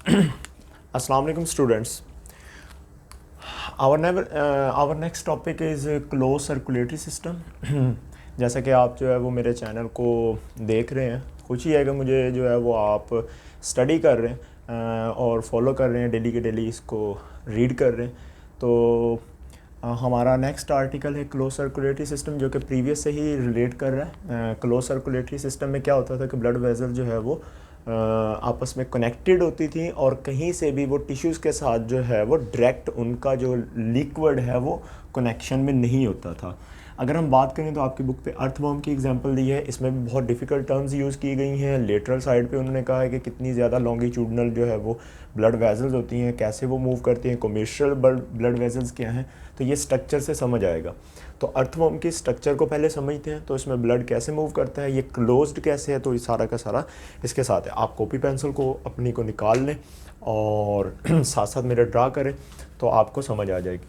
अस्सलाम वालेकुम students. Our next topic is close circulatory system. जैसा कि आप जो है वो मेरे चैनल को देख रहे हैं, खुशी है कि मुझे जो है वो आप स्टडी कर रहे हैं और फॉलो कर रहे हैं, डेली के डेली इसको रीड कर रहे हैं। तो हमारा नेक्स्ट आर्टिकल है क्लोज सर्कुलेटरी सिस्टम, जो कि प्रीवियस से ही रिलेट कर रहा है। क्लोज सर्कुलेटरी सिस्टम में क्या होता था कि ब्लड वेसल जो है वो आपस में कनेक्टेड होती थी और कहीं से भी वो टिश्यूज़ के साथ जो है वो डायरेक्ट उनका जो लिक्विड है वो कनेक्शन में नहीं होता था। अगर हम बात करें तो आपकी बुक पे अर्थवर्म की एग्जांपल दी है, इसमें भी बहुत डिफ़िकल्ट टर्म्स यूज़ की गई हैं। लेटरल साइड पे उन्होंने कहा है कि कितनी ज़्यादा लॉन्गिट्यूडनल जो है वो ब्लड वेसल्स होती हैं, कैसे वो मूव करती हैं, कमर्शियल ब्लड वेसल्स क्या हैं, तो ये स्ट्रक्चर से समझ आएगा। तो अर्थवर्म की स्ट्रक्चर को पहले समझते हैं, तो इसमें ब्लड कैसे मूव करता है, ये क्लोज्ड कैसे है, तो ये सारा का सारा इसके साथ है। आप कॉपी पेंसिल को अपनी को निकाल लें और साथ साथ मेरे ड्रा करें तो आपको समझ आ जाएगी।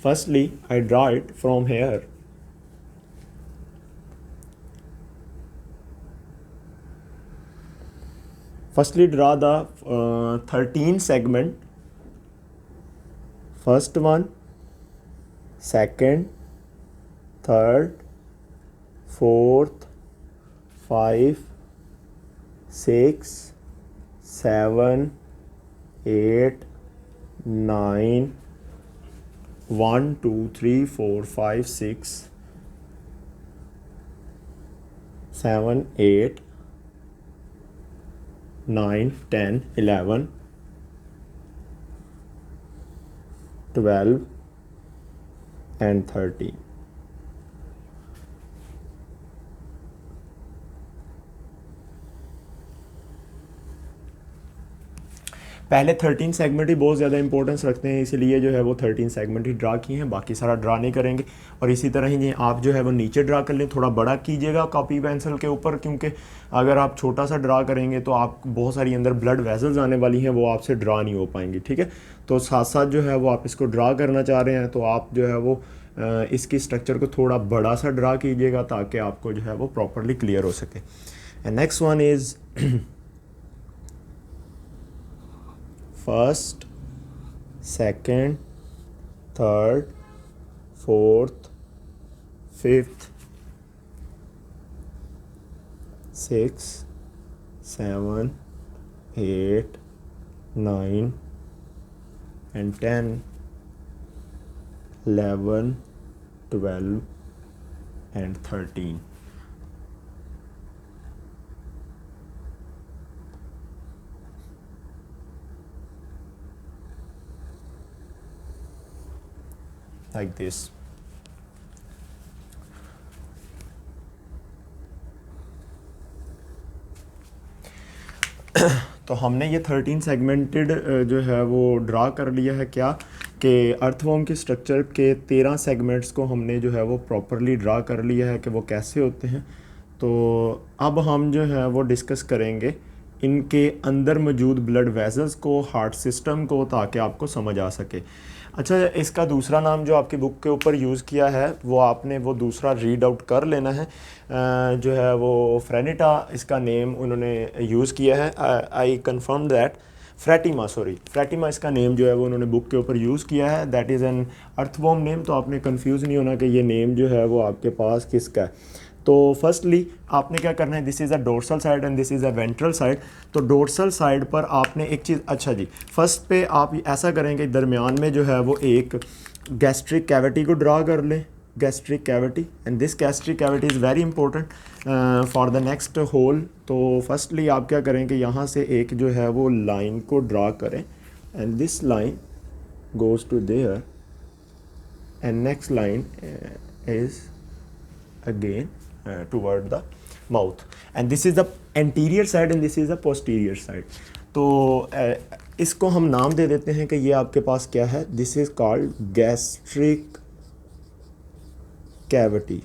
Firstly, I draw it from here. Firstly, draw the 13 segment. First one, second, third, fourth, 5, 6, 7, 8, 9, 1, 2, 3, 4, 5, 6, 7, 8, 9, 10, 11, 12 and 13. पहले 13 सेगमेंट ही बहुत ज़्यादा इंपॉर्टेंस रखते हैं, इसीलिए जो है वो 13 सेगमेंट ही ड्रा किए हैं, बाकी सारा ड्रा नहीं करेंगे। और इसी तरह ही आप जो है वो नीचे ड्रा कर लें, थोड़ा बड़ा कीजिएगा कॉपी पेंसिल के ऊपर, क्योंकि अगर आप छोटा सा ड्रा करेंगे तो आप बहुत सारी अंदर ब्लड वेसल्स आने वाली हैं, वो आपसे ड्रा नहीं हो पाएंगी, ठीक है। तो साथ साथ जो है वो आप इसको ड्रा करना चाह रहे हैं तो आप जो है वो इसकी स्ट्रक्चर को थोड़ा बड़ा सा ड्रा कीजिएगा ताकि आपको जो है वो प्रॉपरली क्लियर हो सके। And next one is first, second, third, fourth, fifth, 6, 7, 8, 9 and 10, 11, 12 and 13. Like this. तो हमने ये 13 सेगमेंटेड जो है वो ड्रा कर लिया है, क्या कि अर्थवर्म के स्ट्रक्चर के 13 सेगमेंट्स को हमने जो है वो प्रॉपरली ड्रा कर लिया है कि वो कैसे होते हैं। तो अब हम जो है वो डिस्कस करेंगे इनके अंदर मौजूद ब्लड वेसल्स को, हार्ट सिस्टम को, ताकि आपको समझ आ सके। अच्छा, इसका दूसरा नाम जो आपकी बुक के ऊपर यूज़ किया है वो आपने वो दूसरा रीड आउट कर लेना है। जो है वो फ्रेनिटा इसका नेम उन्होंने यूज़ किया है। आई कंफर्म दैट फ्रेटिमा इसका नेम जो है वो उन्होंने बुक के ऊपर यूज़ किया है। That is an earthworm name. तो आपने कंफ्यूज नहीं होना कि ये नेम जो है वो आपके पास किसका है। तो फर्स्टली आपने क्या करना है, this is a dorsal side and this is a ventral side. तो डोर्सल साइड पर आपने एक चीज़, अच्छा जी, फर्स्ट पे आप ऐसा करेंगे, दरमियान में जो है वो एक गैस्ट्रिक कैविटी को ड्रा कर लें, gastric cavity, and this gastric cavity is very important for the next whole. तो फर्स्टली आप क्या करेंगे, यहाँ से एक जो है वो लाइन को ड्रा करें and this line goes to there and next line is again toward the mouth, and this is the anterior side and this is the posterior side. तो इसको हम नाम दे देते हैं कि ये आपके पास क्या है, this is called gastric cavity.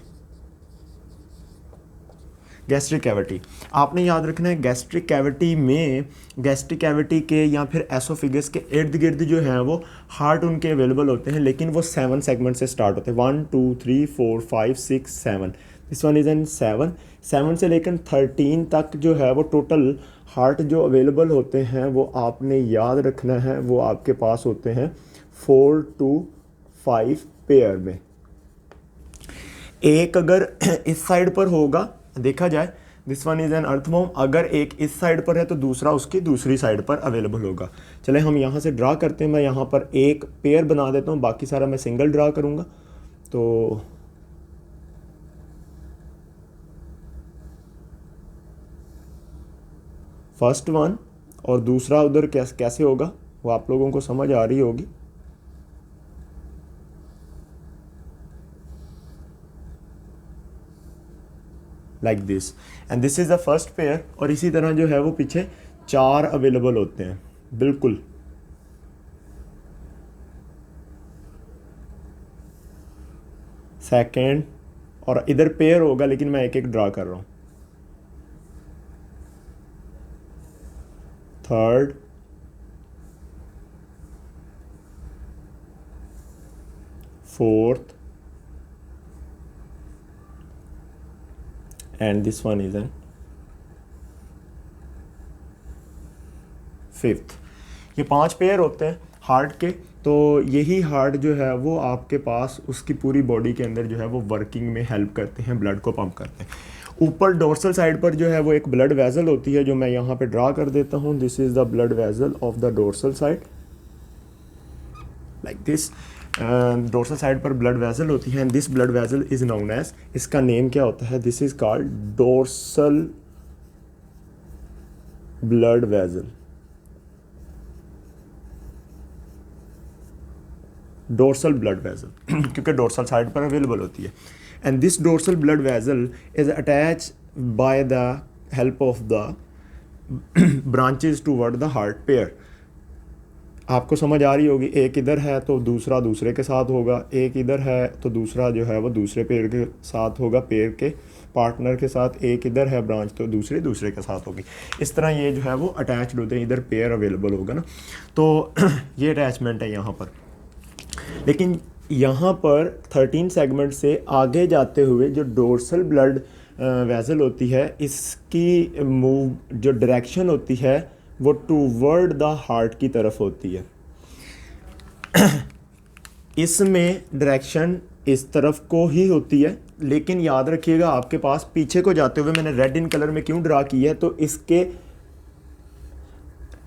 Gastric cavity आपने याद रखना है, गैस्ट्रिक कैविटी में, गैस्ट्रिक कैविटी के या फिर एसोफिगस के इर्द गिर्द जो है वो हार्ट उनके अवेलेबल होते हैं, लेकिन वो 7 सेगमेंट से स्टार्ट होते हैं, 1 2 3 4 5 6 7। This one is an 7। 7 से लेकर 13 तक जो है वो टोटल हार्ट जो अवेलेबल होते हैं वो आपने याद रखना है, वो आपके पास होते हैं 4 to 5 पेयर में। एक अगर इस साइड पर होगा, देखा जाए this one is an earthworm, अगर एक इस साइड पर है तो दूसरा उसकी दूसरी साइड पर अवेलेबल होगा। चले हम यहाँ से ड्रा करते हैं, मैं यहाँ पर एक पेयर बना देता हूँ, बाकी सारा मैं सिंगल ड्रा करूँगा। तो फर्स्ट वन और दूसरा उधर कैसे होगा वो आप लोगों को समझ आ रही होगी। Like this, and this is the first pair. और इसी तरह जो है वो पीछे 4 अवेलेबल होते हैं, बिल्कुल। सेकेंड, और इधर पेयर होगा लेकिन मैं एक एक ड्रा कर रहा हूँ। Third, fourth, and this one is an fifth. ये 5 पेयर होते हैं हार्ट के। तो यही हार्ट जो है वो आपके पास उसकी पूरी बॉडी के अंदर जो है वो वर्किंग में हेल्प करते हैं, ब्लड को पंप करते हैं। ऊपर डोर्सल साइड पर जो है वो एक ब्लड वेजल होती है जो मैं यहाँ पे ड्रा कर देता हूँ। This is the blood vessel of the dorsal side, like this. Dorsal side पर ब्लड वेजल होती है, and this blood vessel is known as, इसका नेम क्या होता है, this is called dorsal blood vessel. Dorsal blood vessel क्योंकि dorsal side पर available होती है। And this dorsal blood vessel is attach by the help of the branches toward the heart pair. आपको समझ आ रही होगी, एक इधर है तो दूसरा दूसरे के साथ होगा, एक इधर है तो दूसरा जो है वो दूसरे पेयर के साथ होगा, पेयर के पार्टनर के साथ। एक इधर है ब्रांच तो दूसरे दूसरे के साथ होगी। इस तरह ये जो है वो अटैच्ड होते हैं, इधर पेयर अवेलेबल होगा ना। तो ये अटैचमेंट है यहाँ पर। लेकिन यहाँ पर 13 सेगमेंट से आगे जाते हुए जो डोर्सल ब्लड वेजल होती है, इसकी मूव जो डायरेक्शन होती है वो टूवर्ड द हार्ट की तरफ होती है। इसमें डायरेक्शन इस तरफ को ही होती है, लेकिन याद रखिएगा आपके पास पीछे को जाते हुए, मैंने रेड इन कलर में क्यों ड्रा किया है, तो इसके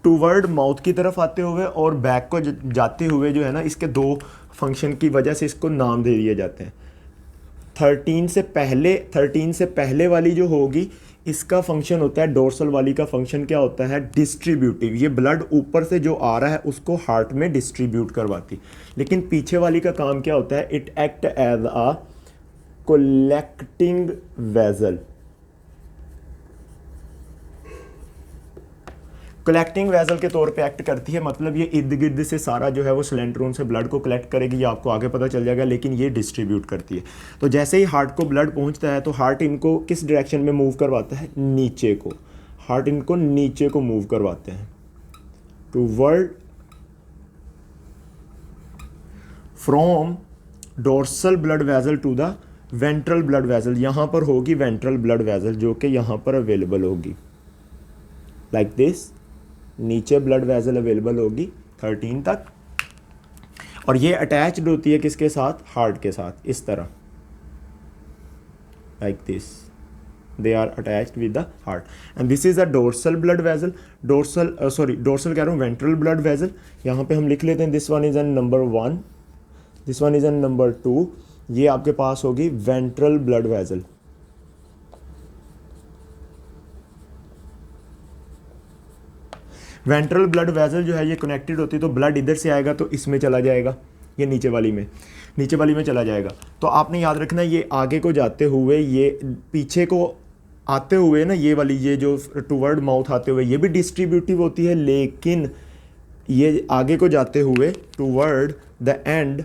टूवर्ड माउथ की तरफ आते हुए और बैक को जाते हुए जो है ना, इसके 2 फंक्शन की वजह से इसको नाम दे दिए जाते हैं। 13 से पहले वाली जो होगी इसका फंक्शन होता है, डोर्सल वाली का फंक्शन क्या होता है, डिस्ट्रीब्यूटिव। ये ब्लड ऊपर से जो आ रहा है उसको हार्ट में डिस्ट्रीब्यूट करवाती। लेकिन पीछे वाली का काम क्या होता है, it act as a collecting vessel. Collecting vessel के तौर पे एक्ट करती है, मतलब ये इर्द गिर्द से सारा जो है वो सिलेंट्रोन से ब्लड को कलेक्ट करेगी, ये आपको आगे पता चल जाएगा, लेकिन ये डिस्ट्रीब्यूट करती है। तो जैसे ही हार्ट को ब्लड पहुंचता है तो हार्ट इनको किस डायरेक्शन में मूव करवाता है, नीचे को। हार्ट इनको नीचे को मूव करवाते हैं, toward from dorsal blood vessel to the ventral blood vessel. यहाँ पर होगी वेंट्रल ब्लड वेजल जो कि यहाँ पर अवेलेबल होगी, लाइक दिस। नीचे ब्लड वेजल अवेलेबल होगी 13 तक, और ये अटैच्ड होती है किसके साथ, हार्ट के साथ, इस तरह, like this. They are attached with the heart, and this is a dorsal blood vessel. Dorsal कह रहा हूँ, वेंट्रल ब्लड वेजल। यहाँ पे हम लिख लेते हैं, this one is an number 1, this one is an number 2। ये आपके पास होगी ventral blood vessel. Ventral blood vessel जो है ये कनेक्टेड होती है, तो ब्लड इधर से आएगा तो इसमें चला जाएगा, ये नीचे वाली में चला जाएगा। तो आपने याद रखना, ये आगे को जाते हुए, ये पीछे को आते हुए ना, ये वाली, ये जो टूवर्ड माउथ आते हुए, ये भी डिस्ट्रीब्यूटिव होती है, लेकिन ये आगे को जाते हुए टूवर्ड द एंड,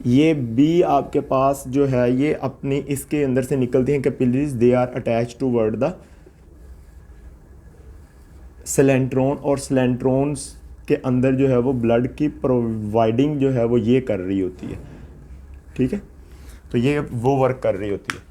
ये भी आपके पास जो है ये अपनी इसके अंदर से निकलती हैं capillaries. They are attach toward the सिलेंट्रोन, और सिलेंट्रोन्स के अंदर जो है वो ब्लड की प्रोवाइडिंग जो है वो ये कर रही होती है। ठीक है, तो ये वो वर्क कर रही होती है।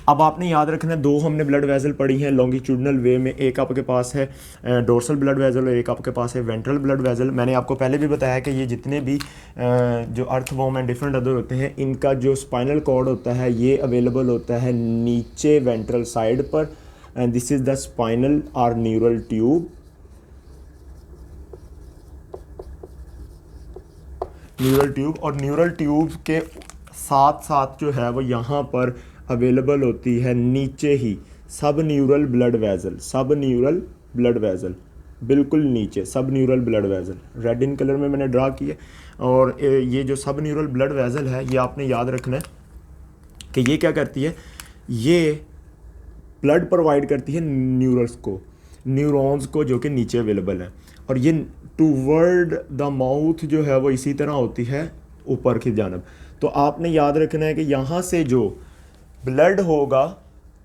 अब आपने याद रखना है, दो हमने ब्लड वेसल पढ़ी हैं लॉन्गिट्यूडनल वे में, एक आपके पास है डोर्सल ब्लड वेसल और एक आपके पास है वेंट्रल ब्लड वेसल। मैंने आपको पहले भी बताया कि ये जितने भी जो अर्थवॉर्म एंड डिफरेंट अदर होते हैं, इनका जो स्पाइनल कॉर्ड होता है ये अवेलेबल होता है नीचे वेंट्रल साइड पर, and this is the spinal और न्यूरल ट्यूब। न्यूरल ट्यूब, और न्यूरल ट्यूब के साथ साथ जो है वो यहाँ पर अवेलेबल होती है नीचे ही सब न्यूरल ब्लड वेसल। सब न्यूरल ब्लड वेसल बिल्कुल नीचे, सब neural blood vessel red in colour में मैंने ड्रा किया। और ये जो सब न्यूरल ब्लड वेसल है, ये आपने याद रखना है कि ये क्या करती है, ये ब्लड प्रोवाइड करती है न्यूरल्स को, न्यूरॉन्स को, जो कि नीचे अवेलेबल है। और ये टूवर्ड द माउथ जो है वो इसी तरह होती है ऊपर की जानब। तो आपने याद रखना है कि यहाँ से जो ब्लड होगा,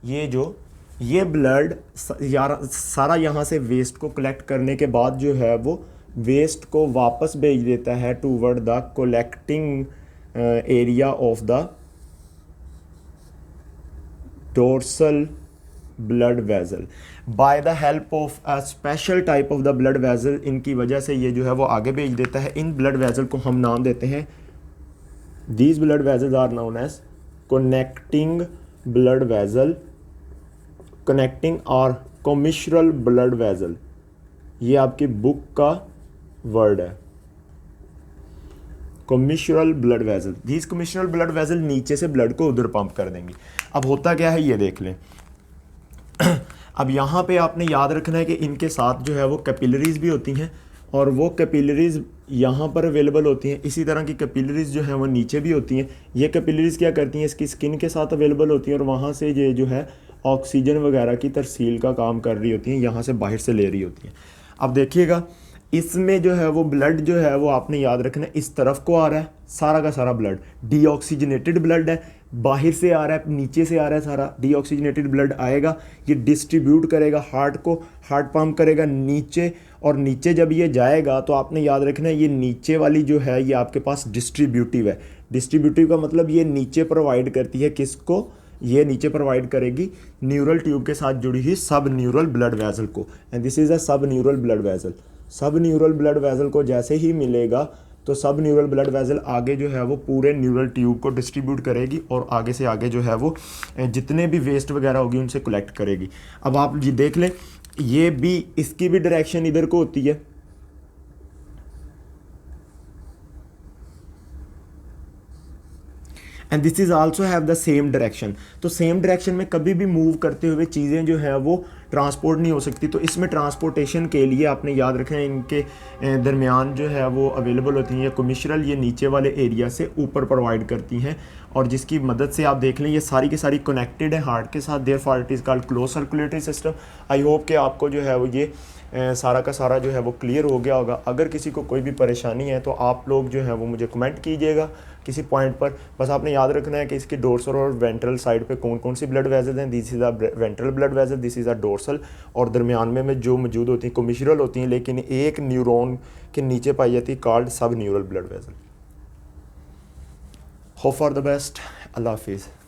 ये ब्लड सारा यहाँ से वेस्ट को कलेक्ट करने के बाद जो है वो वेस्ट को वापस भेज देता है toward the collecting area of the dorsal blood vessel bye the help of a special type of the blood vessel. इनकी वजह से ये जो है वो आगे भेज देता है। इन ब्लड वेसल को हम नाम देते हैं, these blood vessels are known as connecting blood vessel, connecting और कॉमिशरल ब्लड वेसल। ये आपकी बुक का वर्ड है, commissural blood vessel. These commissural blood vessel नीचे से ब्लड को उधर पंप कर देंगी। अब होता क्या है ये देख लें। अब यहाँ पे आपने याद रखना है कि इनके साथ जो है वो कैपिलरीज भी होती हैं, और वो कैपिलरीज यहाँ पर अवेलेबल होती हैं। इसी तरह की कैपिलरीज जो हैं वो नीचे भी होती हैं। ये कैपिलरीज क्या करती हैं, इसकी स्किन के साथ अवेलेबल होती हैं, और वहाँ से ये जो है ऑक्सीजन वगैरह की तरसील का काम कर रही होती हैं, यहाँ से बाहर से ले रही होती हैं। अब देखिएगा, इसमें जो है वो ब्लड जो है वो आपने याद रखना है इस तरफ को आ रहा है, सारा का सारा ब्लड डीऑक्सीजनेटेड ब्लड है, बाहर से आ रहा है, नीचे से आ रहा है सारा डीऑक्सीजनेटेड ब्लड आएगा, ये डिस्ट्रीब्यूट करेगा हार्ट को, हार्ट पंप करेगा नीचे, और नीचे जब ये जाएगा तो आपने याद रखना है ये नीचे वाली जो है ये आपके पास डिस्ट्रीब्यूटिव है। डिस्ट्रीब्यूटिव का मतलब ये नीचे प्रोवाइड करती है किसको, ये नीचे प्रोवाइड करेगी न्यूरल ट्यूब के साथ जुड़ी हुई सब न्यूरल ब्लड वेसल को, एंड दिस इज़ अ सब न्यूरल ब्लड वेसल। सब न्यूरल ब्लड वेसल को जैसे ही मिलेगा तो सब न्यूरल ब्लड वेसल आगे जो है वो पूरे न्यूरल ट्यूब को डिस्ट्रीब्यूट करेगी, और आगे से आगे जो है वो जितने भी वेस्ट वगैरह होगी उनसे कलेक्ट करेगी। अब आप जी देख लें, ये भी, इसकी भी डायरेक्शन इधर को होती है, and this is also have the same direction. तो सेम डायरेक्शन में कभी भी मूव करते हुए चीज़ें जो है वो ट्रांसपोर्ट नहीं हो सकती। तो इसमें ट्रांसपोर्टेशन के लिए आपने याद रखना है इनके दरमियान जो है वो अवेलेबल होती हैं ये कॉमिशरल, ये नीचे वाले एरिया से ऊपर प्रोवाइड करती हैं, और जिसकी मदद से आप देख लें ये सारी की सारी कनेक्टेड है हार्ट के साथ। Therefore it is called close circulatory system. I hope कि आपको जो है वो ये सारा का सारा जो है वो क्लियर हो गया होगा। अगर किसी को कोई भी परेशानी है तो आप लोग जो है वो मुझे कमेंट कीजिएगा किसी पॉइंट पर। बस आपने याद रखना है कि इसकी डोर्सल और वेंट्रल साइड पे कौन कौन सी ब्लड वेसल्स हैं। This is a ventral blood vessel, this is a dorsal, और दरमियान में जो मौजूद होती हैं कॉमिशरल होती हैं, लेकिन एक न्यूरॉन के नीचे पाई जाती है called sub neural blood vessel. Hope for the best. अल्लाह हाफिज़।